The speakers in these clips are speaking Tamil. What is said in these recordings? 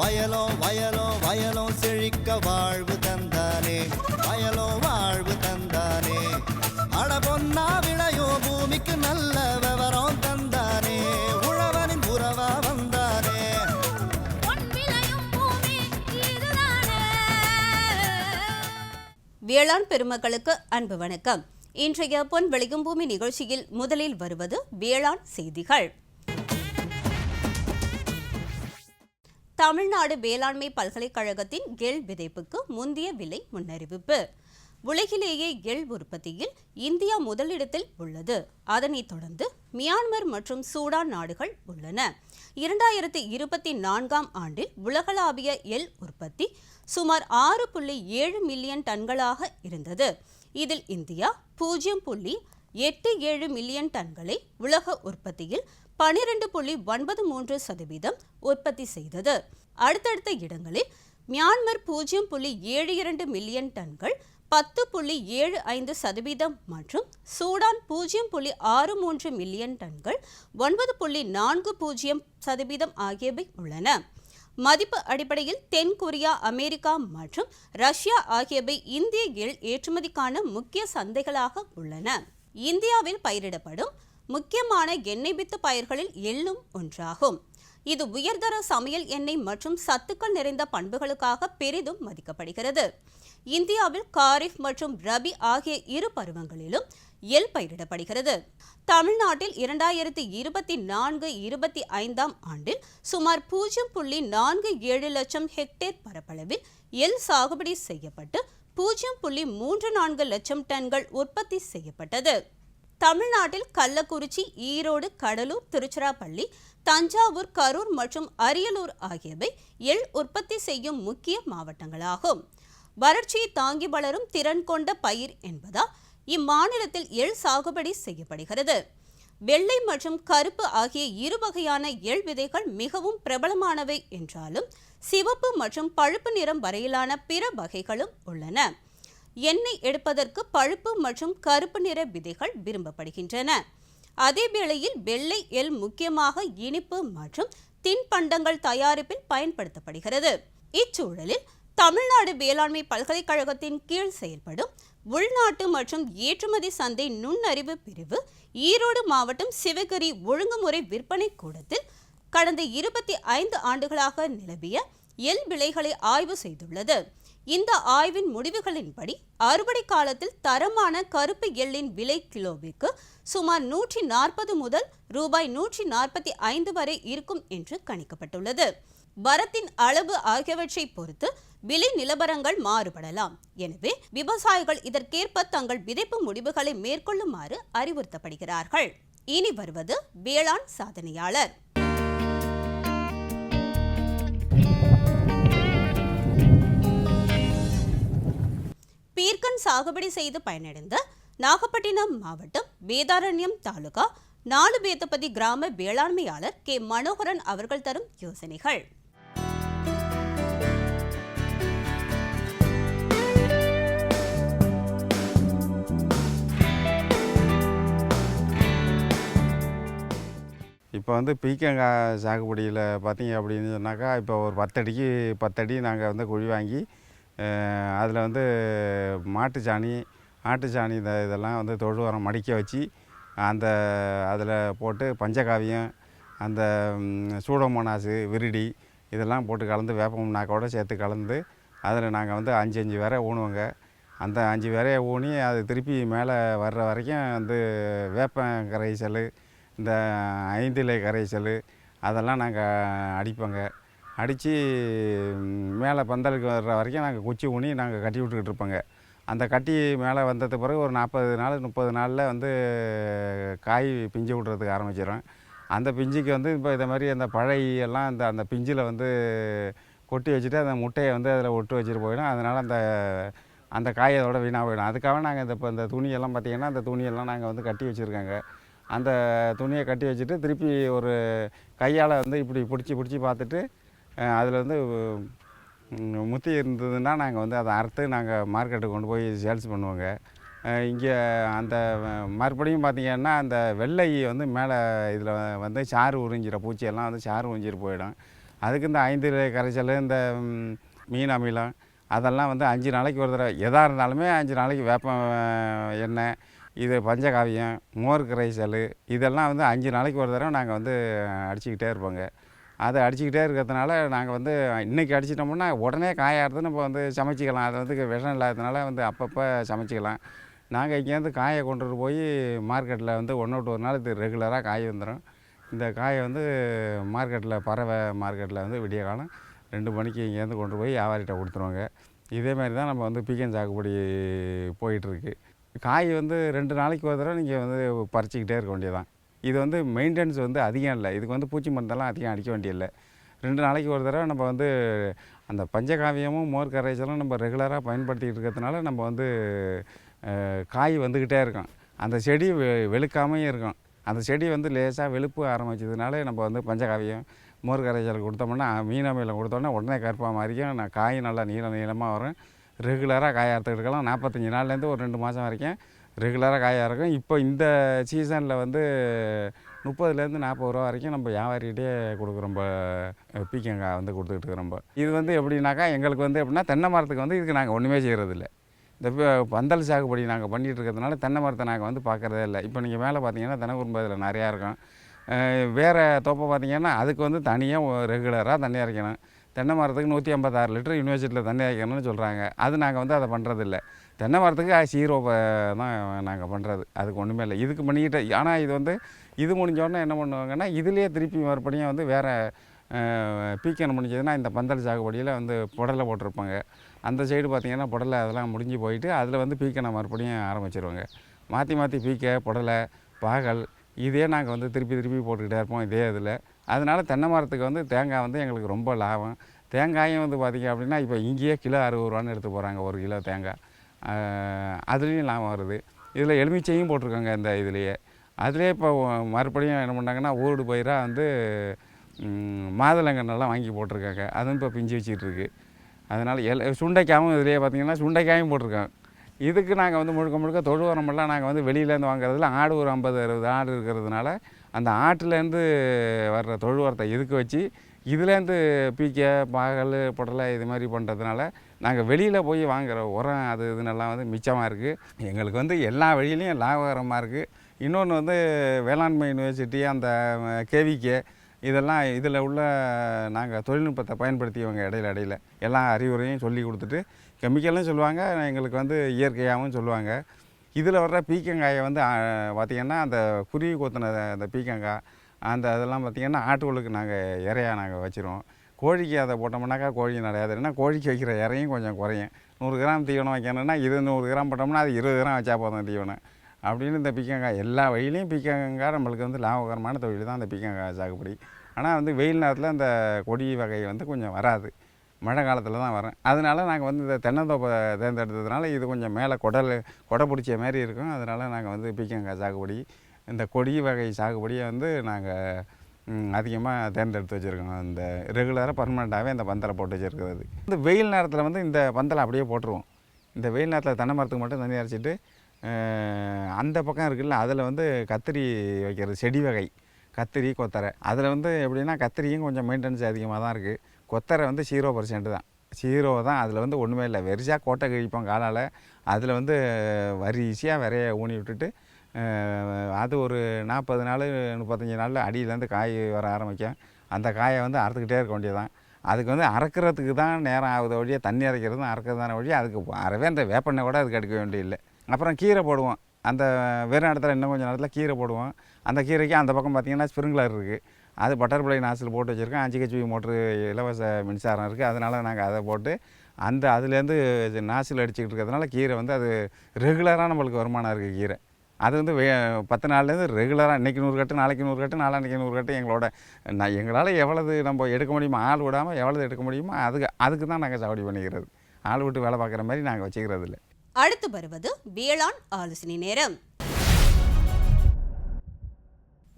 வயலோ வயலோ வயலோ செழிக்க வாழ்வு தந்தானே, வயலோ வாழ்வு தந்தானே. அட பொன்னா விளையோ பூமிக்கு நல்ல விவரம் தந்தானே, உழவனின் உறவா வந்தானே. வேளாண் பெருமக்களுக்கு அன்பு வணக்கம். இன்றைய பொன் விளையும் பூமி நிகழ்ச்சியில் முதலில் வருவது வேளாண் செய்திகள். தமிழ்நாடு வேளாண்மை பல்கலைக்கழகத்தின் எள் விதைப்புக்கு முந்தைய விலை முன்னறிவிப்பு. உலகிலேயே எள் உற்பத்தியில் இந்தியா முதலிடத்தில் உள்ளது. அதனைத் தொடர்ந்து மியான்மர் மற்றும் சூடான் நாடுகள் உள்ளன. 2024ஆம் ஆண்டில் உலகளாவிய எள் உற்பத்தி சுமார் 6.7 மில்லியன் டன்களாக இருந்தது. இதில் இந்தியா 0.87 மில்லியன் டன்களை உலக உற்பத்தியில் 12.93% உற்பத்தி செய்தது. அடுத்தடுத்த இடங்களில் மியான்மர் 0.72 மில்லியன் டன்கள் 10.75% மற்றும் சூடான் 0.63 மில்லியன் டன்கள் 9.40% ஆகியவை உள்ளன. மதிப்பு அடிப்படையில் தென் கொரியா, அமெரிக்கா மற்றும் ரஷ்யா ஆகியவை இந்திய எள் ஏற்றுமதிக்கான முக்கிய சந்தைகளாக உள்ளன. இந்தியாவில் பயிரிடப்படும் முக்கியமான எண்ணெய் வித்து பயிர்களில் எள்ளும் ஒன்றாகும். இது உயர்தர சமையல் எண்ணெய் மற்றும் சத்துக்கள் நிறைந்த பண்புகளுக்காக பெரிதும் மதிக்கப்படுகிறது. இந்தியாவில் காரிஃப் மற்றும் ரபி ஆகிய இரு பருவங்களிலும் எள் பயிரிடப்படுகிறது. தமிழ்நாட்டில் 2024-25ஆம் ஆண்டில் சுமார் 0.47 லட்சம் ஹெக்டேர் பரப்பளவில் எள் சாகுபடி செய்யப்பட்டு 0.34 லட்சம் டன்கள் உற்பத்தி செய்யப்பட்டது. தமிழ்நாட்டில் கள்ளக்குறிச்சி, ஈரோடு, கடலூர், திருச்சிராப்பள்ளி, தஞ்சாவூர், கரூர் மற்றும் அரியலூர் ஆகியவை எள் உற்பத்தி செய்யும் முக்கிய மாவட்டங்களாகும். வறட்சியை தாங்கி வளரும் திறன் கொண்ட பயிர் என்பதால் இம்மாநிலத்தில் எள் சாகுபடி செய்யப்படுகிறது. வெள்ளை மற்றும் கருப்பு ஆகிய இரு வகையான எள் விதைகள் மிகவும் பிரபலமானவை என்றாலும் சிவப்பு மற்றும் பழுப்பு நிறம் வரையிலான பிற வகைகளும் உள்ளன. எண்ணெய் எடுப்பதற்கு பழுப்பு மற்றும் கருப்பு நிற விதைகள் விரும்பப்படுகின்றன. அதே வேளையில் வெள்ளை எள் முக்கியமாக இனிப்பு மற்றும் தின்பண்டங்கள் தயாரிப்பில் பயன்படுத்தப்படுகிறது. இச்சூழலில் தமிழ்நாடு வேளாண்மை பல்கலைக்கழகத்தின் கீழ் செயல்படும் உள்நாட்டு மற்றும் ஏற்றுமதி சந்தை நுண்ணறிவு பிரிவு ஈரோடு மாவட்டம் சிவகிரி ஒழுங்குமுறை விற்பனை கூடத்தில் கடந்த 25 ஆண்டுகளாக நிலவிய எள் விலைகளை ஆய்வு செய்துள்ளது. இந்த ஆய்வின் முடிவுகளின்படி அறுவடை காலத்தில் தரமான கருப்பு எள்ளின் விலை கிலோவுக்கு சுமார் 140 முதல் ரூபாய் 145 வரை இருக்கும் என்று கணிக்கப்பட்டுள்ளது. வரத்தின் அளவு ஆகியவற்றை பொறுத்து விலை நிலவரங்கள் மாறுபடலாம். எனவே விவசாயிகள் இதற்கேற்ப தங்கள் விதைப்பு முடிவுகளை மேற்கொள்ளுமாறு அறிவுறுத்தப்படுகிறார்கள். இனி வருவது வேளாண் சாதனையாளர். பீர்க்கன் சாகுபடி செய்து பயனடைந்த நாகப்பட்டினம் மாவட்டம் வேதாரண்யம் தாலுகா நாலுபேத்தபதி கிராம வேளாண்மையாளர் கே மனோகரன் அவர்கள் தரும் யோசனைகள். இப்போ பீக்கங்காய் சாகுபடியில் பார்த்தீங்க அப்படின்னு சொன்னாக்கா, இப்போ ஒரு 10 அடிக்கு 10 அடி நாங்கள் குழி வாங்கி அதில் மாட்டுச்சாணி, ஆட்டுச்சாணி இதெல்லாம் தொழு உரம் மடிக்க வச்சு அதில் போட்டு பஞ்சகாவியம், அந்த சூடோமோனாஸு, விரிடி இதெல்லாம் போட்டு கலந்து வேப்பம் நாக்கோட சேர்த்து கலந்து அதில் நாங்கள் 5 விரை ஊனுவோங்க. அந்த 5 விரையை ஊனி அது திருப்பி மேலே வர்ற வரைக்கும் வேப்பம் கரைசல், இந்த 5 இலை கரைசல் அதெல்லாம் நாங்கள் அடிப்போங்க. அடித்து மேலே பந்தலுக்கு வர்ற வரைக்கும் நாங்கள் குச்சி ஊனி நாங்கள் கட்டி விட்டுக்கிட்டு இருப்போங்க. அந்த கட்டி மேலே வந்தது பிறகு ஒரு 40 நாள் 30 நாளில் காய் பிஞ்சு விட்றதுக்கு ஆரம்பிச்சிடும். அந்த பிஞ்சுக்கு இப்போ இதை மாதிரி அந்த பழையெல்லாம் அந்த பிஞ்சில் கொட்டி வச்சுட்டு அந்த முட்டையை அதில் ஒட்டு வச்சுட்டு போயிடும். அதனால் அந்த காயோட வீணாக போயிடும். அதுக்காக நாங்கள் இப்போ இந்த துணியெல்லாம் பார்த்திங்கன்னா அந்த துணியெல்லாம் நாங்கள் கட்டி வச்சுருக்கோங்க. அந்த துணியை கட்டி வச்சுட்டு திருப்பி ஒரு கையால் இப்படி பிடிச்சி பார்த்துட்டு அதில் முத்தி இருந்ததுன்னா நாங்கள் அதை அறுத்து நாங்கள் மார்க்கெட்டுக்கு கொண்டு போய் சேல்ஸ் பண்ணுவோங்க. இங்கே அந்த மறுபடியும் பார்த்திங்கன்னா அந்த வெள்ளை மேலே இதில் சாறு உறிஞ்சிற பூச்சியெல்லாம் சாறு உறிஞ்சிட்டு போயிடும். அதுக்கு இந்த 5 கரைசல், இந்த மீன் அமிலம் அதெல்லாம் வந்து 5 நாளைக்கு ஒரு தடவை, எதாக இருந்தாலுமே 5 நாளைக்கு வேப்ப எண்ணெய், இது பஞ்சகாவியம், மோர் கரைசல், இதெல்லாம் வந்து 5 நாளைக்கு ஒரு தடவை நாங்கள் வந்து அடிச்சுக்கிட்டே இருப்போங்க. அதை அடிச்சுக்கிட்டே இருக்கிறதுனால நாங்கள் வந்து இன்றைக்கி அடிச்சிட்டோம்னா உடனே காயாகிறது நம்ம வந்து சமைச்சிக்கலாம். அது வந்து விஷம் இல்லாததுனால வந்து அப்பப்போ சமைச்சிக்கலாம். நாங்கள் இங்கேருந்து காயை கொண்டுட்டு போய் மார்க்கெட்டில் வந்து 1 விட்டு 1 நாள் இது ரெகுலராக காய் வந்துடும். இந்த காயை வந்து மார்க்கெட்டில், பறவை மார்க்கெட்டில் வந்து விடிய காலம் 2 மணிக்கு இங்கேருந்து கொண்டு போய் வியாபாரிகிட்ட கொடுத்துருவாங்க. இதேமாதிரி தான் நம்ம வந்து பீக்கன் சாகுபடி போயிட்டுருக்கு. காய் வந்து 2 நாளைக்கு ஒரு தடவை நீங்கள் வந்து பறிச்சிக்கிட்டே இருக்க வேண்டியதான். இது வந்து மெயின்டெனன்ஸ் வந்து அதிகம் இல்லை. இதுக்கு வந்து பூச்சி மருந்தெல்லாம் அதிகம் அடிக்க வேண்டியதில்லை. 2 நாளைக்கு ஒரு தடவை நம்ம வந்து அந்த பஞ்சகாவியமும் மோர் கரைசலும் நம்ம ரெகுலராக பயன்படுத்திக்கிட்டு இருக்கிறதுனால நம்ம வந்து காய் வந்துக்கிட்டே இருக்கும். அந்த செடி வெளுக்காமையும் இருக்கும். அந்த செடி வந்து லேசாக வெளுப்பு ஆரம்பிச்சதுனால நம்ம வந்து பஞ்சகாவியம், மோர் கரைசல் கொடுத்தோம்னா, மீன் அமிலம் கொடுத்தோம்னா உடனே கருப்பாக மாறிக்கும். காய் நல்லா நீளமாக வரும். ரெகுலராக காய் அறுத்துக்கிட்டு இருக்கலாம். 45 நாள்லேருந்து ஒரு 2 மாதம் வரைக்கும் ரெகுலராக காயாக இருக்கும். இப்போ இந்த சீசனில் வந்து 30லேருந்து 40 ரூபா வரைக்கும் நம்ம வியாபாரிகிட்டே கொடுக்குறோம். பீக்கங்காய் வந்து கொடுத்துக்கிட்டு இருக்கிறோம். இது வந்து எப்படின்னாக்கா, எங்களுக்கு வந்து எப்படின்னா, தென்னை மரத்துக்கு வந்து இதுக்கு நாங்கள் ஒன்றுமே செய்கிறதில்ல. இந்த பந்தல் சாகுபடி நாங்கள் பண்ணிகிட்டு இருக்கிறதுனால தென்னை மரத்தை நாங்கள் வந்து பார்க்குறதே இல்லை. இப்போ நீங்கள் மேலே பார்த்தீங்கன்னா தென்னைக்குறும்பு இதில் நிறையா இருக்கும். வேறு தோப்பை பார்த்தீங்கன்னா அதுக்கு வந்து தனியாக ரெகுலராக தண்ணி இறைக்கணும். தென்னை மரத்துக்கு 156 லிட்டர் யூனிவர்சிட்டியில் தண்ணி இறைக்கணும்னு சொல்கிறாங்க. அது நாங்கள் வந்து அதை பண்ணுறதில்ல. தென்னை மரத்துக்கு 0 தான் நாங்கள் பண்ணுறது. அதுக்கு ஒன்றுமே இல்லை. இதுக்கு பண்ணிக்கிட்டு, ஆனால் இது வந்து இது முடிஞ்சோடனே என்ன பண்ணுவாங்கன்னா, இதுலேயே திருப்பி மறுபடியும் வந்து வேறு பீக்கன் முடிஞ்சதுன்னா இந்த பந்தல் சாகுபடியில் வந்து புடலை போட்டிருப்பாங்க. அந்த சைடு பார்த்திங்கன்னா புடலை அதெல்லாம் முடிஞ்சு போயிட்டு அதில் வந்து பீக்கனை மறுபடியும் ஆரம்பிச்சிருவாங்க. மாற்றி மாற்றி பீக்கை, புடலை, பாகல் இதே நாங்கள் வந்து திருப்பி போட்டுக்கிட்டே இருப்போம் இதே இதில். அதனால தென்னை மரத்துக்கு வந்து தேங்காய் வந்து எங்களுக்கு ரொம்ப லாபம். தேங்காயும் வந்து பார்த்திங்க அப்படின்னா இப்போ இங்கேயே கிலோ 60 ரூபான்னு எடுத்து போகிறாங்க 1 கிலோ தேங்காய். அதுலேயும் லாபம் வருது. இதில் எலுமிச்சையும் போட்டிருக்காங்க இந்த இதுலேயே. அதிலே இப்போ மறுபடியும் என்ன பண்ணாங்கன்னா, ஊடு பயிராக வந்து மாதுளங்கன்னெல்லாம் வாங்கி போட்டிருக்காங்க. அதுவும் இப்போ பிஞ்சு வச்சுக்கிட்டு இருக்குது. அதனால் சுண்டைக்காயும் இதிலே பார்த்திங்கன்னா சுண்டைக்காயும் போட்டிருக்காங்க. இதுக்கு நாங்கள் வந்து முழுக்க தொழு உரமெல்லாம் நாங்கள் வந்து வெளியிலேருந்து வாங்குறதுல ஆடு ஒரு 50-60 ஆடு இருக்கிறதுனால அந்த ஆட்டுலேருந்து வர்ற தொழு உரத்தை இதுக்கு வச்சு இதுலேருந்து பீக்கை, பாகல், புடலை இது மாதிரி பண்ணுறதுனால நாங்கள் வெளியில் போய் வாங்குகிற உரம் அது இதுன்னெல்லாம் வந்து மிச்சமாக இருக்குது. எங்களுக்கு வந்து எல்லா வழியிலையும் லாபகரமாக இருக்குது. இன்னொன்று வந்து வேளாண்மை யூனிவர்சிட்டி, அந்த கேவிகே இதெல்லாம் இதில் உள்ள நாங்கள் தொழில்நுட்பத்தை பயன்படுத்தியவங்க இடையில எல்லா அறிவுரையும் சொல்லி கொடுத்துட்டு, கெமிக்கலும் சொல்லுவாங்க, எங்களுக்கு வந்து இயற்கையாகவும் சொல்லுவாங்க. இதில் வர்ற பீக்கங்காயை வந்து பார்த்திங்கன்னா அந்த குருவி கொத்தின அந்த பீக்கங்காய் அதெல்லாம் பார்த்திங்கன்னா ஆட்டுகளுக்கு நாங்கள் இறையாக நாங்கள் வச்சுருவோம். கோழிக்கு அதை போட்டோம்னாக்கா கோழி நிறையாது. ஏன்னா கோழிக்கு வைக்கிற இறையும் கொஞ்சம் குறையும். 100 கிராம் தீவனம் வைக்கணும்னா இது 100 கிராம் போட்டோம்னா அது 20 கிராம் வச்சா போதும் தீவனம் அப்படின்னு. இந்த பீக்கங்காய் எல்லா வழியிலையும் பீக்கங்காய் நம்மளுக்கு வந்து லாபகரமான தொழில் தான் அந்த பீக்கங்காய் சாகுபடி. ஆனால் வந்து வெயில் நேரத்தில் இந்த கொடி வகை வந்து கொஞ்சம் வராது. மழை காலத்தில் தான் வரும். அதனால நாங்கள் வந்து இந்த தென்னந்தோப்பை தேர்ந்தெடுத்ததுனால இது கொஞ்சம் மேலே கொடை பிடிச்ச மாதிரி இருக்கும். அதனால் நாங்கள் வந்து பீக்கங்காய் சாகுபடி, இந்த கொடி வகை சாகுபடியை வந்து நாங்கள் அதிகமாக தேர்ந்தெடுத்து வச்சுருக்கோம். இந்த ரெகுலராக பர்மனெண்ட்டாகவே இந்த பந்தலை போட்டு வச்சுருக்கிறது. இந்த வெயில் நேரத்தில் வந்து இந்த பந்தலை அப்படியே போட்டுருவோம். இந்த வெயில் நேரத்தில் தென்னை மரத்துக்கு மட்டும் தண்ணி அரைச்சிட்டு அந்த பக்கம் இருக்குல்ல, அதில் வந்து கத்திரி வைக்கிறது. செடி வகை கத்திரி, கொத்தரை. அதில் வந்து எப்படின்னா கத்திரியும் கொஞ்சம் மெயின்டெனன்ஸ் அதிகமாக தான் இருக்குது. கொத்தரை வந்து 0% தான். 0 தான். அதில் வந்து ஒன்றுமே இல்லை. வெறிச்சா கோட்டை கழிப்போம் காலால். அதில் வந்து வரிசையாக விரைய ஊனி விட்டுட்டு அது ஒரு 40 நாள் 35 நாளில் அடியிலேருந்து காய் வர ஆரம்பிக்கும். அந்த காயை வந்து அறுத்துக்கிட்டே இருக்க வேண்டியதான். அதுக்கு வந்து அறுக்கிறதுக்கு தான் நேரம் ஆகுது வழியாக, தண்ணி அரைக்கிறதும் அறுக்கிறது தானே வழியாக. அதுக்கு அறவே அந்த வேப்பெண்ணெய் கூட அதுக்கு எடுக்க வேண்டியதில்லை. அப்புறம் கீரை போடுவோம். அந்த வெறும் இடத்துல இன்னும் கொஞ்சம் நேரத்தில் கீரை போடுவோம். அந்த கீரைக்கு அந்த பக்கம் பார்த்திங்கன்னா ஸ்ப்ரிங்க்லர் இருக்குது. அது பட்டர்ஃப்ளை நாசில் போட்டு வச்சுருக்கோம். 5 ஹெச்பி மோட்ரு இலவச மின்சாரம் இருக்குது. அதனால் நாங்கள் அதை போட்டு அதுலேருந்து நாசில் அடிச்சுக்கிட்டு இருக்கிறதுனால கீரை வந்து அது ரெகுலராக நம்மளுக்கு வருமானம் இருக்குது. கீரை அது வந்து 10 நாள்லேருந்து ரெகுலராக இன்றைக்கி 100 கட்டு, நாளைக்கு 100 கட்டு, நாளான்னைக்கு 100 கட்டு எங்களால் எவ்வளவு நம்ம எடுக்க முடியுமோ, ஆள் விடாமல் எவ்வளவு எடுக்க முடியுமோ அதுக்கு தான் நாங்கள் சாவடி பண்ணிக்கிறது. ஆள் விட்டு வேலை பார்க்குற மாதிரி நாங்கள் வச்சுக்கிறது இல்லை. அடுத்து வருவது வேளாண் ஆலோசனை நேரம்.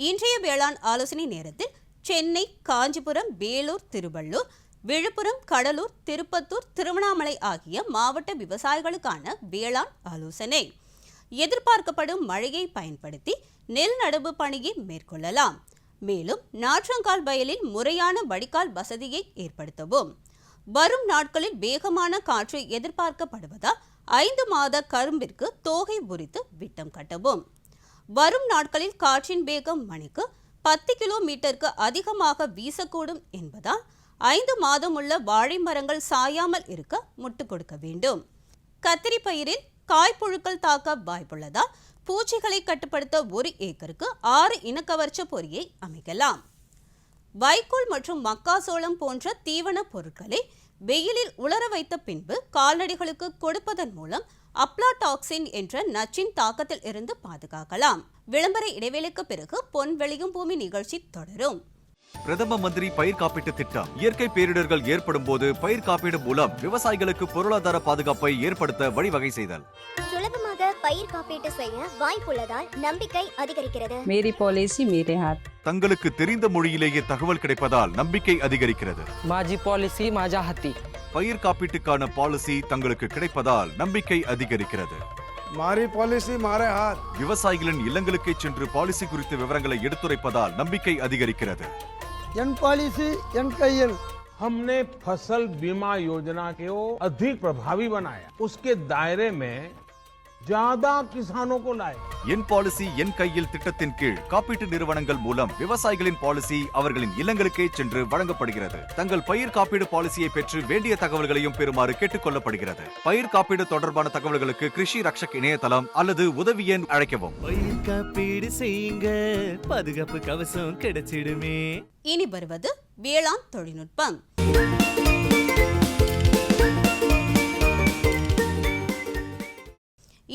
இன்றைய வேளாண் ஆலோசனை நேரத்தில் சென்னை, காஞ்சிபுரம், வேலூர், திருவள்ளூர், விழுப்புரம், கடலூர், திருப்பத்தூர், திருவண்ணாமலை ஆகிய மாவட்ட விவசாயிகளுக்கான வேளாண் ஆலோசனை. எதிர்பார்க்கப்படும் மழையை பயன்படுத்தி நெல் நடவு பணியை மேற்கொள்ளலாம். மேலும் நாற்றங்கால் வயலில் முறையான வடிகால் வசதியை ஏற்படுத்தவும். வரும் நாட்களில் வேகமான காற்று எதிர்பார்க்கப்படுவதால் 5 மாத கரும்பிற்கு தோகை உரித்து விட்டம் கட்டவும். வரும் நாட்களில் காற்றின் வேகம் மணிக்கு 10 கிலோமீட்டருக்கு அதிகமாக வீசக்கூடும் என்பதால் 5 மாதம் உள்ள வாழை மரங்கள் சாயாமல் இருக்க முட்டு கொடுக்க வேண்டும். கத்திரி பயிரில் காய்ப்புழுக்கள் தாக்க வாய்ப்புள்ளதால் பூச்சிகளை கட்டுப்படுத்த 1 ஏக்கருக்கு 6 இனக்கவர்ச்ச பொறியை அமைக்கலாம். வைக்கோல் மற்றும் மக்காசோளம் போன்ற தீவன பொருட்களை வெயிலில் உலர வைத்த பின்பு கால்நடைகளுக்கு கொடுப்பதன் மூலம் அப்லாடாக்சின் என்ற நச்சின் தாக்கத்தில் இருந்து பாதுகாக்கலாம். விளம்பர இடைவேளைக்கு பிறகு பொன் விளையும் பூமி நிகழ்ச்சி தொடரும். பிரதம மந்திரி பயிர் காப்பீட்டு திட்டம். இயற்கை பேரிடர்கள் ஏற்படும் போது பயிர் காப்பீடு மூலம் விவசாயிகளுக்கு பொருளாதார பாதுகாப்பை ஏற்படுத்த வழிவகை செய்தல். சுலபமாக பயிர் காப்பீட்டு செய்ய வாய்ப்புள்ளதால் நம்பிக்கை அதிகரிக்கிறது. मेरी पॉलिसी मेरे हाथ. தங்களுக்கு தெரிந்த மொழியிலேயே தகவல் கிடைப்பதால் நம்பிக்கை அதிகரிக்கிறது. माझी पॉलिसी माझ्या हाती. பயிர் காப்பீட்டுக்கான பாலிசி தங்களுக்கு கிடைப்பதால் நம்பிக்கை அதிகரிக்கிறது. मारी पॉलिसी मारे हाथ. விவசாயிகளின் இல்லங்களுக்கே சென்று பாலிசி குறித்த விவரங்களை எடுத்துரைப்பதால் நம்பிக்கை அதிகரிக்கிறது. एन पॉलिसी एन कैयल. हमने फसल बीमा योजना को अधिक प्रभावी बनाया, उसके दायरे में ज्यादा किसानों को लाए. என் பாலிசி என் கையில் திட்டத்தின் கீழ் காப்பீட்டு நிறுவனங்கள் மூலம் விவசாயிகளின் பாலிசி அவர்களின் இல்லங்களுக்கே சென்று வழங்கப்படுகிறது. தங்கள் பயிர் காப்பீடு பாலிசியை பெற்று வேண்டிய தகவல்களையும் பெறுமாறு கேட்டுக் கொள்ளப்படுகிறது. பயிர் காப்பீடு தொடர்பான தகவல்களுக்கு கிருஷி ரக்ஷக் இணையதளம் அல்லது உதவி எண் அழைக்கவும். பயிர் காப்பீடு செய்யுங்க, பாதுகாப்பு கவசம் கிடைச்சிடுமே. இனி வருவது வேளாண் தொழில்நுட்பம்.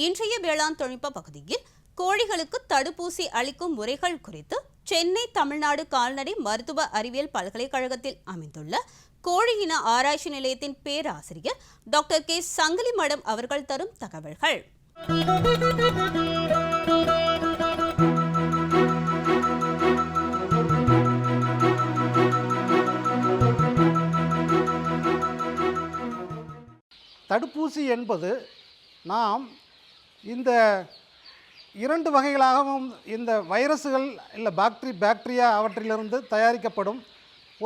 இன்றைய வேளாண் தொழில்நுட்ப பகுதியில் கோழிகளுக்கு தடுப்பூசி அளிக்கும் முறைகள் குறித்து சென்னை தமிழ்நாடு கால்நடை மருத்துவ அறிவியல் பல்கலைக்கழகத்தில் அமைந்துள்ள கோழி இன ஆராய்ச்சி நிலையத்தின் பேராசிரியர் டாக்டர் கே சங்கிலி மடம் அவர்கள் தரும் தகவல்கள். தடுப்பூசி என்பது நாம் இந்த 2 வகைகளாகவும் இந்த வைரசுகள் இல்லை பாக்டீரியா அவற்றிலிருந்து தயாரிக்கப்படும்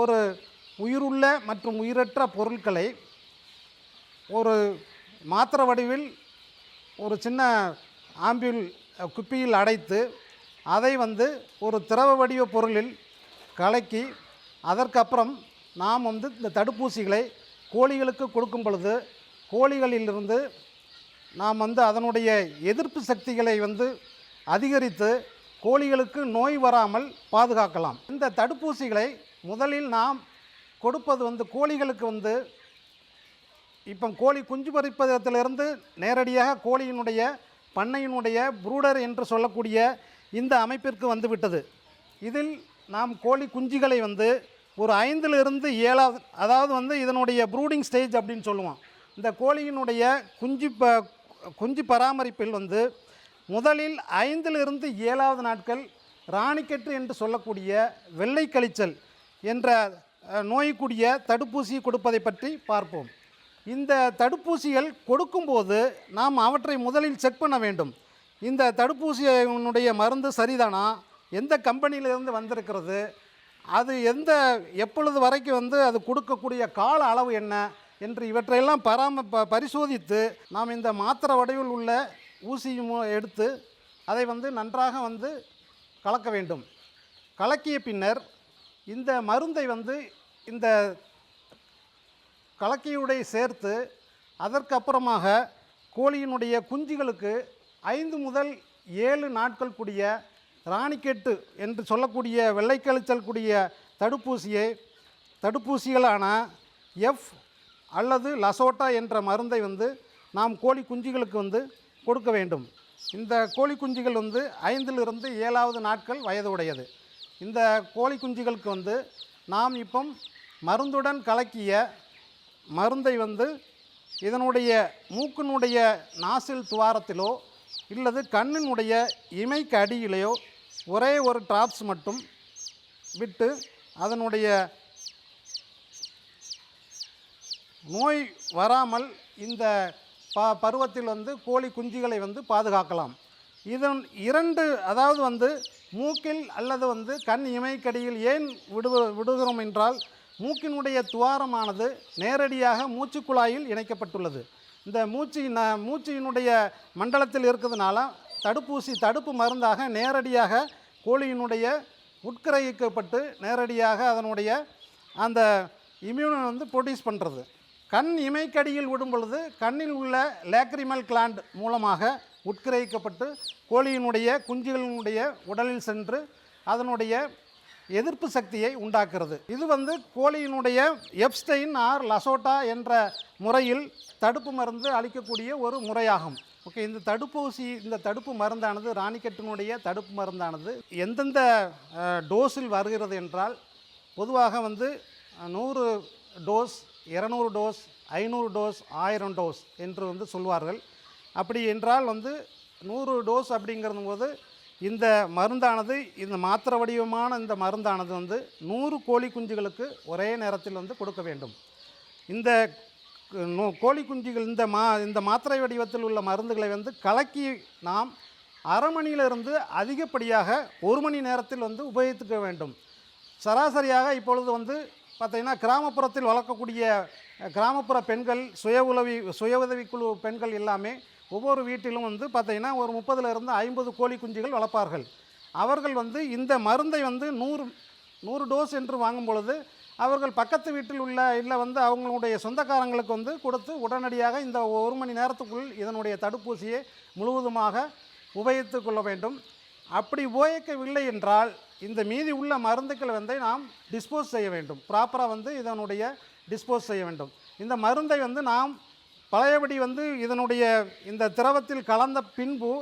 ஒரு உயிருள்ள மற்றும் உயிரற்ற பொருட்களை ஒரு மாத்திரை வடிவில் ஒரு சின்ன ஆம்பிள் குப்பியில் அடைத்து அதை ஒரு திரவ வடிவ பொருளில் கலக்கி அதற்கப்புறம் நாம் இந்த தடுப்பூசிகளை கோழிகளுக்கு கொடுக்கும் பொழுது கோழிகளிலிருந்து நாம் அதனுடைய எதிர்ப்பு சக்திகளை அதிகரித்து கோழிகளுக்கு நோய் வராமல் பாதுகாக்கலாம். இந்த தடுப்பூசிகளை முதலில் நாம் கொடுப்பது கோழிகளுக்கு இப்போ கோழி குஞ்சு பறிப்பதிலிருந்து நேரடியாக கோழியினுடைய பண்ணையினுடைய ப்ரூடர் என்று சொல்லக்கூடிய இந்த அமைப்பிற்கு வந்துவிட்டது. இதில் நாம் கோழி குஞ்சுகளை ஒரு 5லிருந்து 7வது, அதாவது இதனுடைய ப்ரூடிங் ஸ்டேஜ் அப்படின்னு சொல்லுவோம். இந்த கோழியினுடைய குஞ்சு பராமரிப்பில் முதலில் 5லிருந்து 7வது நாட்கள் ராணிக்கெட்டு என்று சொல்லக்கூடிய வெள்ளை கழிச்சல் என்ற நோய்க்குரிய தடுப்பூசி கொடுப்பதை பற்றி பார்ப்போம். இந்த தடுப்பூசிகள் கொடுக்கும்போது நாம் அவற்றை முதலில் செக் பண்ண வேண்டும். இந்த தடுப்பூசியினுடைய மருந்து சரிதானா, எந்த கம்பெனியிலிருந்து வந்திருக்கிறது, அது எப்பொழுது வரைக்கும் அது கொடுக்கக்கூடிய கால அளவு என்ன என்று இவற்றையெல்லாம் பரிசோதித்து நாம் இந்த மாத்திரை வடிவில் உள்ள ஊசியும் எடுத்து அதை நன்றாக கலக்க வேண்டும். கலக்கிய பின்னர் இந்த மருந்தை இந்த கலக்கியுடைய சேர்த்து அதற்கப்புறமாக கோழியினுடைய குஞ்சுகளுக்கு 5 முதல் 7 நாட்கள் கூடிய ராணிக்கெட்டு என்று சொல்லக்கூடிய வெள்ளை கழிச்சல் கூடிய தடுப்பூசிகளான எஃப் அல்லது லசோட்டா என்ற மருந்தை நாம் கோழி குஞ்சுகளுக்கு கொடுக்க வேண்டும். இந்த கோழி குஞ்சுகள் 5லிருந்து 7வது நாட்கள் வயது உடையது. இந்த கோழி குஞ்சுகளுக்கு நாம் இப்போ மருந்துடன் கலக்கிய மருந்தை இதனுடைய மூக்கினுடைய நாசில் துவாரத்திலோ இல்லது கண்ணினுடைய இமைக்கு அடியிலேயோ ஒரே ஒரு டிராப்ஸ் மட்டும் விட்டு அதனுடைய நோய் வராமல் இந்த பருவத்தில் கோழி குஞ்சுகளை பாதுகாக்கலாம். இதன் இரண்டு, அதாவது வந்து மூக்கில் அல்லது வந்து கண் இமைக்கடியில் ஏன் விடுகிறோம் என்றால், மூக்கினுடைய துவாரமானது நேரடியாக மூச்சுக்குழாயில் இணைக்கப்பட்டுள்ளது. இந்த மூச்சினுடைய மண்டலத்தில் இருக்கிறதுனால தடுப்பு மருந்தாக நேரடியாக கோழியினுடைய உட்கிரகிக்கப்பட்டு நேரடியாக அதனுடைய அந்த இம்யூனை வந்து ப்ரொடியூஸ் பண்ணுறது. கண் இமைக்கடியில் விடும் பொழுது கண்ணில் உள்ள லேக்ரிமல் கிளாண்ட் மூலமாக உட்கிரகிக்கப்பட்டு கோழியினுடைய குஞ்சுகளினுடைய உடலில் சென்று அதனுடைய எதிர்ப்பு சக்தியை உண்டாக்குறது. இது வந்து கோழியினுடைய எப்ஸ்டைன் ஆர் லசோட்டா என்ற முறையில் தடுப்பு மருந்து அளிக்கக்கூடிய ஒரு முறையாகும். ஓகே, இந்த தடுப்பு மருந்தானது, ராணிக்கட்டினுடைய தடுப்பு மருந்தானது எந்தெந்த டோஸில் வருகிறது என்றால், பொதுவாக வந்து 100 டோஸ், 200 டோஸ், 500 டோஸ், 1000 டோஸ் என்று வந்து சொல்வார்கள். அப்படி என்றால் வந்து 100 டோஸ் அப்படிங்கிறது போது இந்த மருந்தானது, இந்த மாத்திரை வடிவமான இந்த மருந்தானது வந்து 100 கோழி குஞ்சுகளுக்கு ஒரே நேரத்தில் வந்து கொடுக்க வேண்டும். இந்த கோழி குஞ்சுகள் இந்த மாத்திரை வடிவத்தில் உள்ள மருந்துகளை வந்து கலக்கி நாம் அரை மணியிலிருந்து அதிகப்படியாக 1 மணி நேரத்தில் வந்து உபயோகித்துக்க வேண்டும். சராசரியாக இப்பொழுது வந்து பார்த்திங்கன்னா கிராமப்புறத்தில் வளர்க்கக்கூடிய கிராமப்புற பெண்கள், சுய உதவிக்குழு பெண்கள் எல்லாமே ஒவ்வொரு வீட்டிலும் வந்து பார்த்திங்கன்னா ஒரு 30லிருந்து 50 கோழி குஞ்சுகள் வளர்ப்பார்கள். அவர்கள் வந்து இந்த மருந்தை வந்து 100 டோஸ் என்று வாங்கும் பொழுது அவர்கள் பக்கத்து வீட்டில் உள்ள இல்லை வந்து அவங்களுடைய சொந்தக்காரங்களுக்கு வந்து கொடுத்து உடனடியாக இந்த 1 மணி நேரத்துக்குள் இதனுடைய தடுப்பூசியை முழுவதுமாக உபயோகித்து கொள்ள வேண்டும். அப்படி உபயோகிக்கவில்லை என்றால் இந்த மீதி உள்ள மருந்துக்களை வந்து நாம் டிஸ்போஸ் செய்ய வேண்டும். ப்ராப்பராக வந்து இதனுடைய டிஸ்போஸ் செய்ய வேண்டும். இந்த மருந்தை வந்து நாம் பழையபடி வந்து இதனுடைய இந்த திரவத்தில் கலந்த பின்பு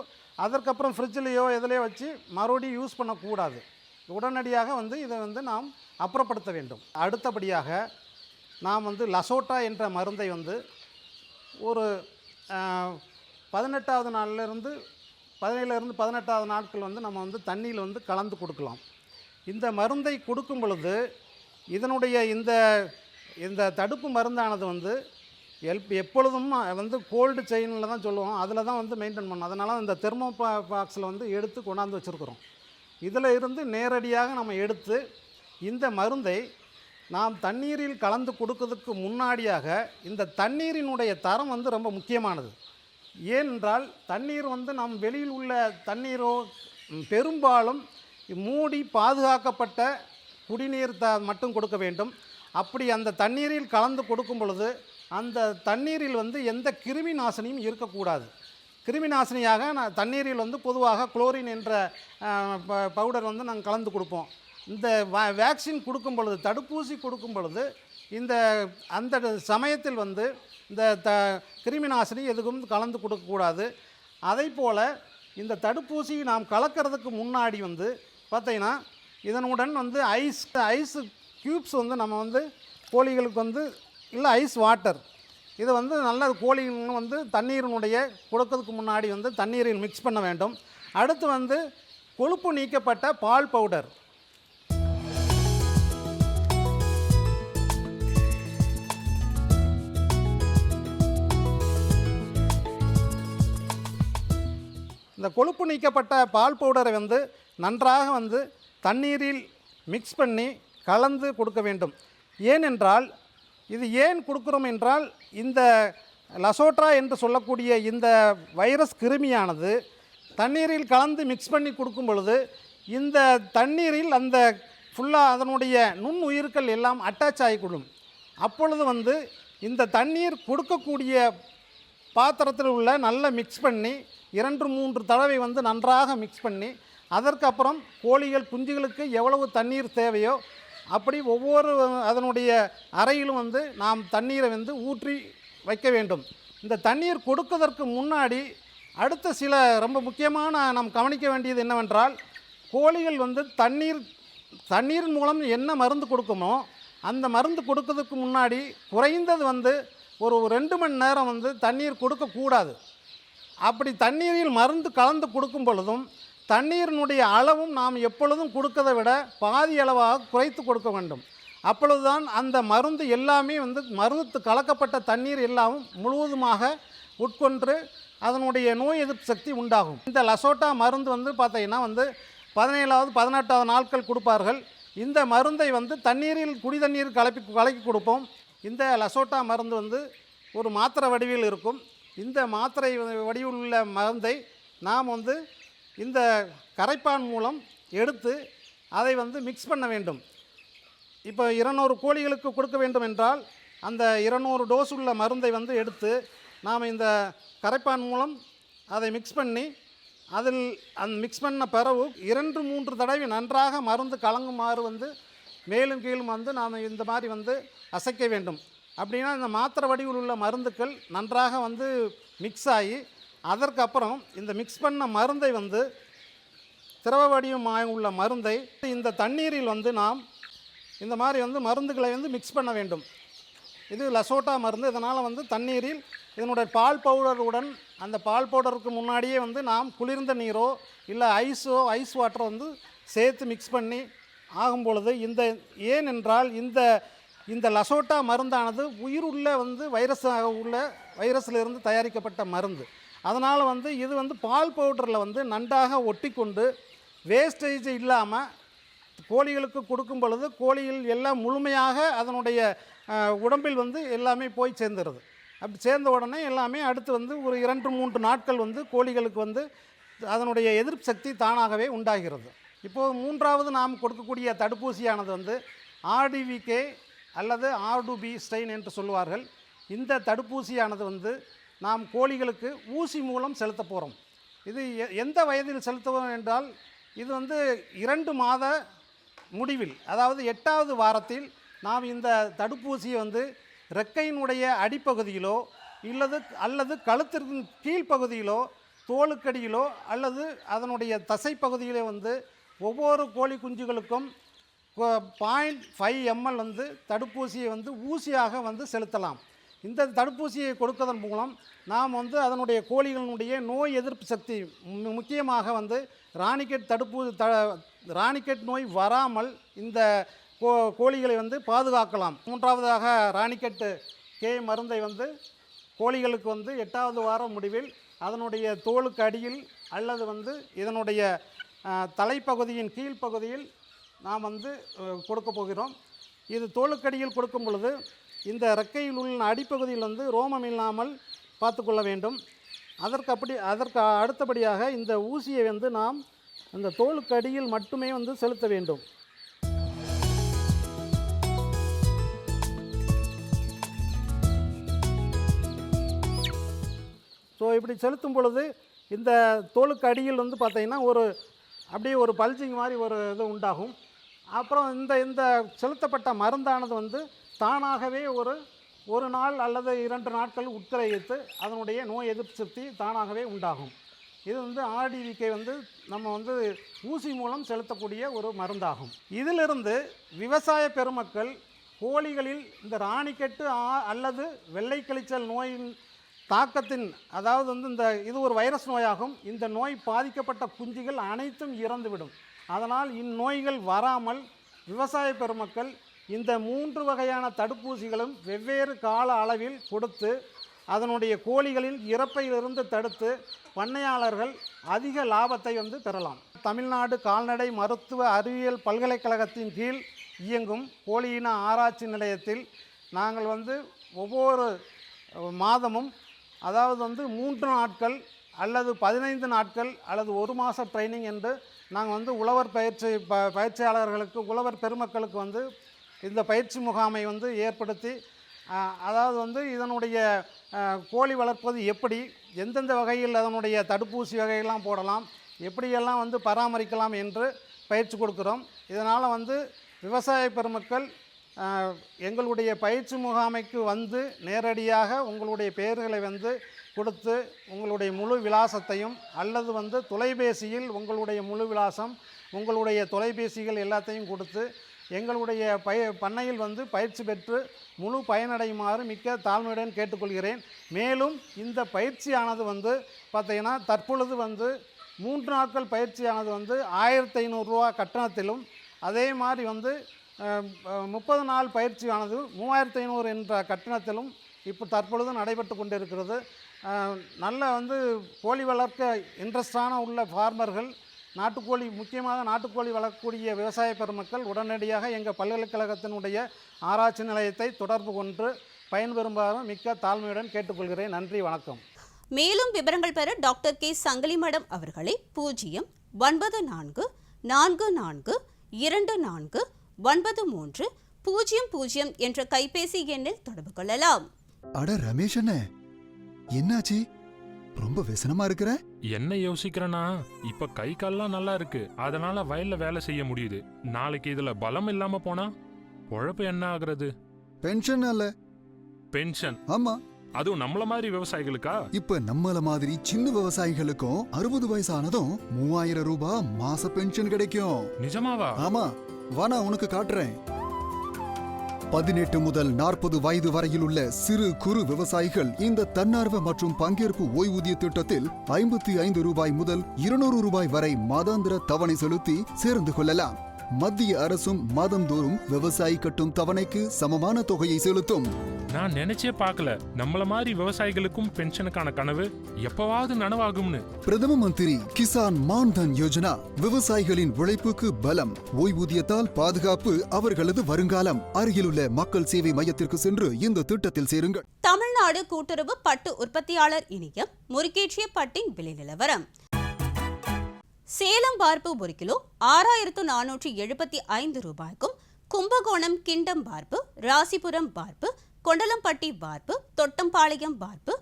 அதற்கப்புறம் ஃப்ரிட்ஜிலேயோ எதுலேயோ வச்சு மறுபடியும் யூஸ் பண்ணக்கூடாது. உடனடியாக வந்து இதை வந்து நாம் அப்புறப்படுத்த வேண்டும். அடுத்தபடியாக நாம் வந்து லசோட்டா என்ற மருந்தை வந்து ஒரு 17வது நாள்லேருந்து 17லிருந்து 18வது நாட்கள் வந்து நம்ம வந்து தண்ணியில் வந்து கலந்து கொடுக்கலாம். இந்த மருந்தை கொடுக்கும் பொழுது இதனுடைய இந்த தடுப்பு மருந்தானது வந்து எப்பொழுதும் வந்து கோல்டு செயினில் தான் சொல்லுவோம், அதில் தான் வந்து மெயின்டைன் பண்ணணும். அதனால் இந்த தெர்மோ பாக்ஸில் வந்து எடுத்து கொண்டாந்து வச்சுருக்குறோம். இதில் இருந்து நேரடியாக நம்ம எடுத்து இந்த மருந்தை நாம் தண்ணீரில் கலந்து கொடுக்கறதுக்கு முன்னாடியாக இந்த தண்ணீரினுடைய தரம் வந்து ரொம்ப முக்கியமானது. ஏனென்றால் தண்ணீர் வந்து நம் வெளியில் உள்ள தண்ணீரோ பெரும்பாலும் மூடி பாதுகாக்கப்பட்ட குடிநீர் மட்டும் கொடுக்க வேண்டும். அப்படி அந்த தண்ணீரில் கலந்து கொடுக்கும் பொழுது அந்த தண்ணீரில் வந்து எந்த கிருமி நாசினியும் இருக்கக்கூடாது. கிருமி நாசினியாக தண்ணீரில் வந்து பொதுவாக குளோரின் என்ற பவுடர் வந்து நாங்கள் கலந்து கொடுப்போம். இந்த வேக்சின் கொடுக்கும் பொழுது, தடுப்பூசி கொடுக்கும் பொழுது அந்த சமயத்தில் வந்து இந்த கிருமி நாசினி எதுவும் கலந்து கொடுக்கக்கூடாது. அதை போல் இந்த தடுப்பூசி நாம் கலக்கிறதுக்கு முன்னாடி வந்து பார்த்திங்கன்னா இதனுடன் வந்து ஐஸ் க்யூப்ஸ் வந்து நம்ம வந்து கோழிகளுக்கு வந்து இல்லை ஐஸ் வாட்டர் இதை வந்து நல்ல கோழிகள் வந்து தண்ணீரினுடைய கொடுக்கறதுக்கு முன்னாடி வந்து தண்ணீரில் மிக்ஸ் பண்ண வேண்டும். அடுத்து வந்து கொழுப்பு நீக்கப்பட்ட பால் பவுடர், இந்த கொழுப்பு நீக்கப்பட்ட பால் பவுடரை வந்து நன்றாக வந்து தண்ணீரில் மிக்ஸ் பண்ணி கலந்து கொடுக்க வேண்டும். ஏனென்றால் இது ஏன் கொடுக்குறோம் என்றால், இந்த லசோட்டா என்று சொல்லக்கூடிய இந்த வைரஸ் கிருமியானது தண்ணீரில் கலந்து மிக்ஸ் பண்ணி கொடுக்கும் பொழுது இந்த தண்ணீரில் அந்த ஃபுல்லாக அதனுடைய நுண்ணுயிர்கள் எல்லாம் அட்டாச் ஆகிக்கொள்ளும். அப்பொழுது வந்து இந்த தண்ணீர் கொடுக்கக்கூடிய பாத்திரத்தில் உள்ள நல்லா மிக்ஸ் பண்ணி 2-3 தடவை வந்து நன்றாக மிக்ஸ் பண்ணி அதற்கப்புறம் கோழிகள் குஞ்சுகளுக்கு எவ்வளவு தண்ணீர் தேவையோ அப்படி ஒவ்வொரு அதனுடைய அறையிலும் வந்து நாம் தண்ணீரை வந்து ஊற்றி வைக்க வேண்டும். இந்த தண்ணீர் கொடுப்பதற்கு முன்னாடி அடுத்த சில ரொம்ப முக்கியமான நாம் கவனிக்க வேண்டியது என்னவென்றால், கோழிகள் வந்து தண்ணீரின் மூலம் என்ன மருந்து கொடுக்குமோ அந்த மருந்து கொடுக்கறதுக்கு முன்னாடி குறைந்தது வந்து ஒரு 2 மணி நேரம் வந்து தண்ணீர் கொடுக்கக்கூடாது. அப்படி தண்ணீரில் மருந்து கலந்து கொடுக்கும் பொழுதும் தண்ணீரினுடைய அளவும் நாம் எப்பொழுதும் கொடுக்கதை விட பாதி அளவாக குறைத்து கொடுக்க வேண்டும். அப்பொழுதுதான் அந்த மருந்து எல்லாமே வந்து மருந்து கலக்கப்பட்ட தண்ணீர் எல்லாமும் முழுவதுமாக உட்கொண்டு அதனுடைய நோய் எதிர்ப்பு சக்தி உண்டாகும். இந்த லசோட்டா மருந்து வந்து பார்த்தீங்கன்னா வந்து 17வது 18வது நாட்கள் கொடுப்பார்கள். இந்த மருந்தை வந்து தண்ணீரில் குடி தண்ணீர் கலக்கி கொடுப்போம். இந்த லசோட்டா மருந்து வந்து ஒரு மாத்திரை வடிவில் இருக்கும். இந்த மாத்திரை வடிவில் உள்ள மருந்தை நாம் வந்து இந்த கரைப்பான் மூலம் எடுத்து அதை வந்து மிக்ஸ் பண்ண வேண்டும். இப்போ 200 கோழிகளுக்கு கொடுக்க வேண்டும் என்றால் அந்த 200 டோஸ் உள்ள மருந்தை வந்து எடுத்து நாம் இந்த கரைப்பான் மூலம் அதை மிக்ஸ் பண்ணி அதில் அந்த மிக்ஸ் பண்ண பிறகு 2-3 தடவை நன்றாக மருந்து கலங்குமாறு வந்து மேலும் கீழும் வந்து நாம் இந்த மாதிரி வந்து அசைக்க வேண்டும். அப்படின்னா இந்த மாத்திரை வடிவில் உள்ள மருந்துக்கள் நன்றாக வந்து மிக்ஸ் ஆகி அதற்கப்புறம் இந்த மிக்ஸ் பண்ண மருந்தை வந்து திரவ வடிவமாக உள்ள மருந்தை இந்த தண்ணீரில் வந்து நாம் இந்த மாதிரி வந்து மருந்துகளை வந்து மிக்ஸ் பண்ண வேண்டும். இது லசோட்டா மருந்து. இதனால் வந்து தண்ணீரில் இதனுடைய பால் பவுடருடன் அந்த பால் பவுடருக்கு முன்னாடியே வந்து நாம் குளிர்ந்த நீரோ இல்லை ஐஸ் வாட்டரோ வந்து சேர்த்து மிக்ஸ் பண்ணி ஆகும் பொழுது ஏனென்றால் இந்த லசோட்டா மருந்தானது உயிருள்ள வந்து வைரஸிலிருந்து தயாரிக்கப்பட்ட மருந்து. அதனால் வந்து இது வந்து பால் பவுடரில் வந்து நன்றாக ஒட்டி கொண்டு வேஸ்டேஜ் இல்லாமல் கோழிகளுக்கு கொடுக்கும் பொழுது கோழிகள் எல்லாம் முழுமையாக அதனுடைய உடம்பில் வந்து எல்லாமே போய் சேர்ந்துடுது. அப்படி சேர்ந்த உடனே எல்லாமே அடுத்து வந்து ஒரு 2-3 நாட்கள் வந்து கோழிகளுக்கு வந்து அதனுடைய எதிர்ப்பு சக்தி தானாகவே உண்டாகிறது. இப்போது 3வது நாம் கொடுக்கக்கூடிய தடுப்பூசியானது வந்து ஆர்டிவிகே அல்லது ஆர்டுபி ஸ்ட்ரெயின் என்று சொல்லுவார்கள். இந்த தடுப்பூசியானது வந்து நாம் கோழிகளுக்கு ஊசி மூலம் செலுத்த போகிறோம். இது எந்த வயதில் செலுத்துவோம் என்றால் இது வந்து 2 மாத முடிவில், அதாவது 8வது வாரத்தில் நாம் இந்த தடுப்பூசியை வந்து ரெக்கையினுடைய அடிப்பகுதியிலோ அல்லது கழுத்திற்கு கீழ்ப்பகுதியிலோ தோலுக்கடியிலோ அல்லது அதனுடைய தசைப்பகுதியிலே வந்து ஒவ்வொரு கோழி குஞ்சுகளுக்கும் 0.5 ml வந்து தடுப்பூசியை வந்து ஊசியாக வந்து செலுத்தலாம். இந்த தடுப்பூசியை கொடுப்பதன் மூலம் நாம் வந்து அதனுடைய கோழிகளினுடைய நோய் எதிர்ப்பு சக்தி முக்கியமாக வந்து ராணிக்கெட் நோய் வராமல் இந்த கோழிகளை வந்து பாதுகாக்கலாம். 3வதாக ராணிக்கெட் மருந்தை வந்து கோழிகளுக்கு வந்து 8வது வாரம் முடிவில் அதனுடைய தோலுக்கு அடியில் அல்லது வந்து இதனுடைய தலைப்பகுதியின் கீழ்ப்பகுதியில் நாம் வந்து கொடுக்க போகிறோம். இது தோலுக்கடியில் கொடுக்கும் பொழுது இந்த இறக்கையில் உள்ள அடிப்பகுதியில் வந்து ரோமம் இல்லாமல் பார்த்துக்கொள்ள வேண்டும். அதற்கு அடுத்தபடியாக இந்த ஊசியை வந்து நாம் அந்த தோலுக்கு அடியில் மட்டுமே வந்து செலுத்த வேண்டும். ஸோ இப்படி செலுத்தும் பொழுது இந்த தோலுக்கு அடியில் வந்து பார்த்திங்கன்னா அப்படியே ஒரு பல்ஜிங் மாதிரி ஒரு இது உண்டாகும். அப்புறம் இந்த செலுத்தப்பட்ட மருந்தானது வந்து தானாகவே ஒரு நாள் அல்லது 2 நாட்கள் உட்கிரகித்து அதனுடைய நோய் எதிர்ப்பு சக்தி தானாகவே உண்டாகும். இது வந்து ஆர்டிவிகே வந்து நம்ம வந்து ஊசி மூலம் செலுத்தக்கூடிய ஒரு மருந்தாகும். இதிலிருந்து விவசாய பெருமக்கள் கோழிகளில் இந்த ராணிக்கெட்டு அல்லது வெள்ளை கழிச்சல் நோயின் தாக்கத்தின், அதாவது வந்து இது ஒரு வைரஸ் நோயாகும். இந்த நோய் பாதிக்கப்பட்ட குஞ்சுகள் அனைத்தும் இறந்துவிடும். அதனால் இந்நோய்கள் வராமல் விவசாய பெருமக்கள் இந்த 3 வகையான தடுப்பூசிகளும் வெவ்வேறு கால அளவில் கொடுத்து அதனுடைய கோழிகளின் இறப்பையிலிருந்து தடுத்து பண்ணையாளர்கள் அதிக லாபத்தை வந்து பெறலாம். தமிழ்நாடு கால்நடை மருத்துவ அறிவியல் பல்கலைக்கழகத்தின் கீழ் இயங்கும் கோழியின ஆராய்ச்சி நிலையத்தில் நாங்கள் வந்து ஒவ்வொரு மாதமும், அதாவது வந்து 3 நாட்கள் அல்லது 15 நாட்கள் அல்லது 1 மாத ட்ரைனிங் என்று நாங்கள் வந்து உழவர் பயிற்சியாளர்களுக்கு, உழவர் பெருமக்களுக்கு வந்து இந்த பயிற்சி முகாமை வந்து ஏற்படுத்தி, அதாவது வந்து இதனுடைய கோழி வளர்ப்பது எப்படி, எந்தெந்த வகையில் அதனுடைய தடுப்பூசி வகையெல்லாம் போடலாம், எப்படியெல்லாம் வந்து பராமரிக்கலாம் என்று பயிற்சி கொடுக்குறோம். இதனால் வந்து விவசாய பெருமக்கள் எங்களுடைய பயிற்சி முகாமைக்கு வந்து நேரடியாக உங்களுடைய பெயர்களை வந்து கொடுத்து உங்களுடைய முழு விலாசத்தையும் அல்லது வந்து தொலைபேசியில் உங்களுடைய முழு விலாசம், உங்களுடைய தொலைபேசிகள் எல்லாத்தையும் கொடுத்து எங்களுடைய பண்ணையில் வந்து பயிற்சி பெற்று முழு பயனடையுமாறு மிக்க தாழ்மையுடன் கேட்டுக்கொள்கிறேன். மேலும் இந்த பயிற்சியானது வந்து பார்த்திங்கன்னா தற்பொழுது வந்து 3 நாட்கள் பயிற்சியானது வந்து 1500 ரூபா கட்டணத்திலும், அதே மாதிரி வந்து 30 நாள் பயிற்சியானது 3500 என்ற கட்டணத்திலும் இப்போ தற்பொழுது நடைபெற்று கொண்டிருக்கிறது. நல்ல கோழி வளர்க்க இன்ட்ரெஸ்டான உள்ள ஃபார்மர்கள், நாட்டுக்கோழி முக்கியமாக நாட்டுக்கோழி வளர்க்கக்கூடிய விவசாய பெருமக்கள் உடனடியாக எங்கள் பல்கலைக்கழகத்தினுடைய ஆராய்ச்சி நிலையத்தை தொடர்பு கொண்டு பயன்பெறுமாறு மிக்க தாழ்மையுடன் கேட்டுக்கொள்கிறேன். நன்றி, வணக்கம். மேலும் விவரங்கள் பெற டாக்டர் கே சங்கிலி மேடம் அவர்களை 09444249300 என்ற கைபேசி எண்ணில் தொடர்பு கொள்ளலாம். அட ரமேஷ் அண்ணே, என்னாச்சு? ரொம்ப விசனமா இருக்கிற? என்ன யோசிக்கிறேன்னா, இப்ப கை கால்லாம் நல்லா இருக்கு, அதனால வயல்ல வேலை செய்ய முடியுது. நாளைக்கு இதுல பலம் இல்லாம போனா பொழப்பு என்ன ஆகுறது? பென்ஷன் அல்ல, பென்ஷன். ஆமா, அதுவும் நம்மள மாதிரி விவசாயிகளுக்கா? இப்ப நம்மள மாதிரி சின்ன விவசாயிகளுக்கும் 60 வயசானதும் 3000 ரூபாய் மாச பென்ஷன் கிடைக்கும். நிஜமாவா? ஆமா, வா நான் உனக்கு காட்டுறேன். 18 முதல் 40 வயது வரையில் உள்ள சிறு குறு விவசாயிகள் இந்த தன்னார்வ மற்றும் பங்கேற்பு ஓய்வூதிய திட்டத்தில் 55 ரூபாய் முதல் 200 ரூபாய் வரை மாதாந்திர தவணை செலுத்தி சேர்ந்து கொள்ளலாம். மத்திய அரசும் மாதந்தோறும் விவசாயி கட்டும் தவணைக்கு சமமான தொகையை செலுத்தும். நான் நினைச்சே பார்க்கல நம்மள மாதிரி விவசாயிகளுக்கும் பென்ஷனுக்கான கனவு எப்பவாவது நனவாகும்னு. பிரதம மந்திரி கிசான் மான் தன் யோஜனா, விவசாயிகளின் உழைப்புக்கு பலம், ஓய்வூதியத்தால் பாதுகாப்பு, அவர்களது வருங்காலம். அருகிலுள்ள மக்கள் சேவை மையத்திற்கு சென்று இந்த திட்டத்தில் சேருங்கள். தமிழ்நாடு கூட்டுறவு பட்டு உற்பத்தியாளர் இணையம் முறுக்கேற்றிய பட்டின் விலை நிலவரம். சேலம் பார்ப்பு 1 கிலோ 6475 ரூபாய்க்கும், கும்பகோணம் கிண்டம் பார்ப்பு, ராசிபுரம் பார்ப்பு, கொண்டலம்பட்டி பார்ப்பு, தொட்டம்பாளையம் பார்ப்பு,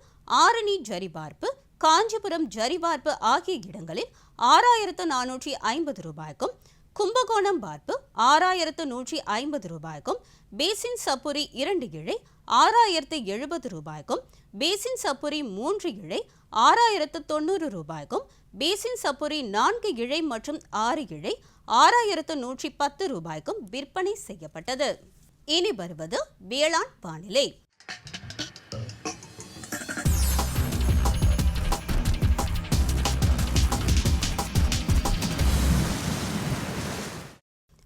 ஆரணி ஜரி பார்ப்பு, காஞ்சிபுரம் ஜரி பார்ப்பு ஆகிய இடங்களில் 6450 ரூபாய்க்கும், கும்பகோணம் பார்ப்பு 6150 ரூபாய்க்கும், பேசின் சப்புரி 2 இழை 6070 ரூபாய்க்கும், பேசின் சப்புரி 3 இழை 6090 ரூபாய்க்கும், பேசின் சப்புரி 4 இழை மற்றும் 6 இழை 6110 ரூபாய்க்கும் விற்பனை செய்யப்பட்டது. இனி வருவது வேளாண் வானிலை.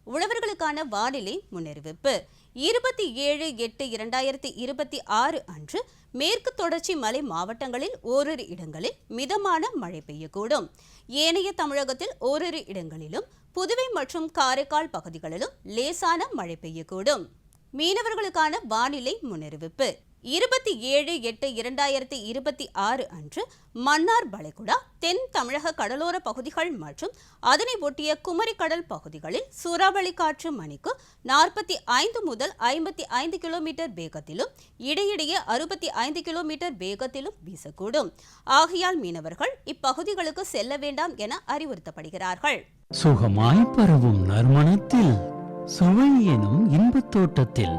உழவர்களுக்கான வானிலை முன்னறிவிப்பு. 27/8/2026 அன்று மேற்கு தொடர்ச்சி மலை மாவட்டங்களில் ஓரிரு இடங்களில் மிதமான மழை பெய்யக்கூடும். ஏனைய தமிழகத்தில் ஓரிரு இடங்களிலும், புதுவை மற்றும் காரைக்கால் பகுதிகளிலும் லேசான மழை பெய்யக்கூடும். மீனவர்களுக்கான வானிலை முன்னறிவிப்பு. 27/8/2026 அன்று மன்னார் வளைகுடா, தென் தமிழக கடலோர பகுதிகள் மற்றும் அதனை ஒட்டிய குமரி கடல் பகுதிகளில் சூறாவளி காற்று மணிக்கு 45 முதல் 55 கிலோமீட்டர் வேகத்திலும், இடையிடையே 65 கிலோமீட்டர் வேகத்திலும் வீசக்கூடும். ஆகையால் மீனவர்கள் இப்பகுதிகளுக்கு செல்ல வேண்டாம் என அறிவுறுத்தப்படுகிறார்கள். சுகமாய் பரவும் நறுமணத்தில், சுவை எனும் இன்பத் தோட்டத்தில்,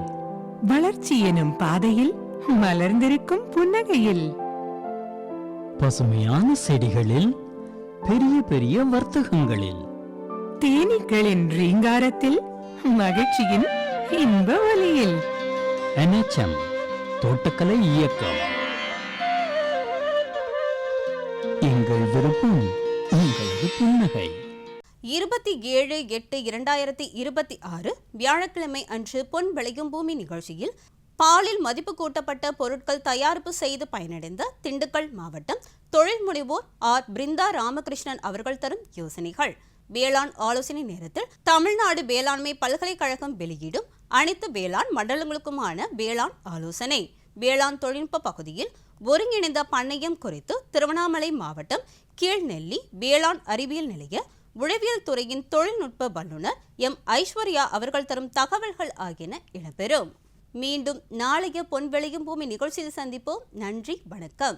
வளர்ச்சி எனும் பாதையில், மலர்ந்திருக்கும் புன்னகையில், பசுமையான செடிகளில், பெரிய பெரிய வர்த்தகங்களில், தேனீக்களின் ரீங்காரத்தில், மகிழ்ச்சியின் இன்ப ஒலியில். NHM தோட்டக்கலை இயக்கம். எங்கள் விருப்பம், உங்களது புன்னகை. 27/8/2026 வியாழக்கிழமை அன்று பொன் விளையும் பூமி நிகழ்ச்சியில் பாலில் மதிப்பு கூட்டப்பட்ட பொருட்கள் தயாரிப்பு செய்து பயனடைந்த திண்டுக்கல் மாவட்டம் தொழில் முனைவோர் ஆர் பிருந்தா ராமகிருஷ்ணன் அவர்கள் தரும் யோசனைகள். வேளாண் ஆலோசனை நேரத்தில் தமிழ்நாடு வேளாண்மை பல்கலைக்கழகம் வெளியிடும் அனைத்து வேளாண் மண்டலங்களுக்குமான வேளாண் ஆலோசனை. வேளாண் தொழில்நுட்ப பகுதியில் ஒருங்கிணைந்த பண்ணையம் குறித்து திருவண்ணாமலை மாவட்டம் கீழ்நெல்லி வேளாண் அறிவியல் நிலைய உழவியல் துறையின் தொழில்நுட்ப வல்லுநர் எம் ஐஸ்வர்யா அவர்கள் தரும் தகவல்கள் ஆகியன இடம்பெறும். மீண்டும் நாளைய பொன் விளையும் பூமி நிகழ்ச்சியில் சந்திப்போம். நன்றி, வணக்கம்.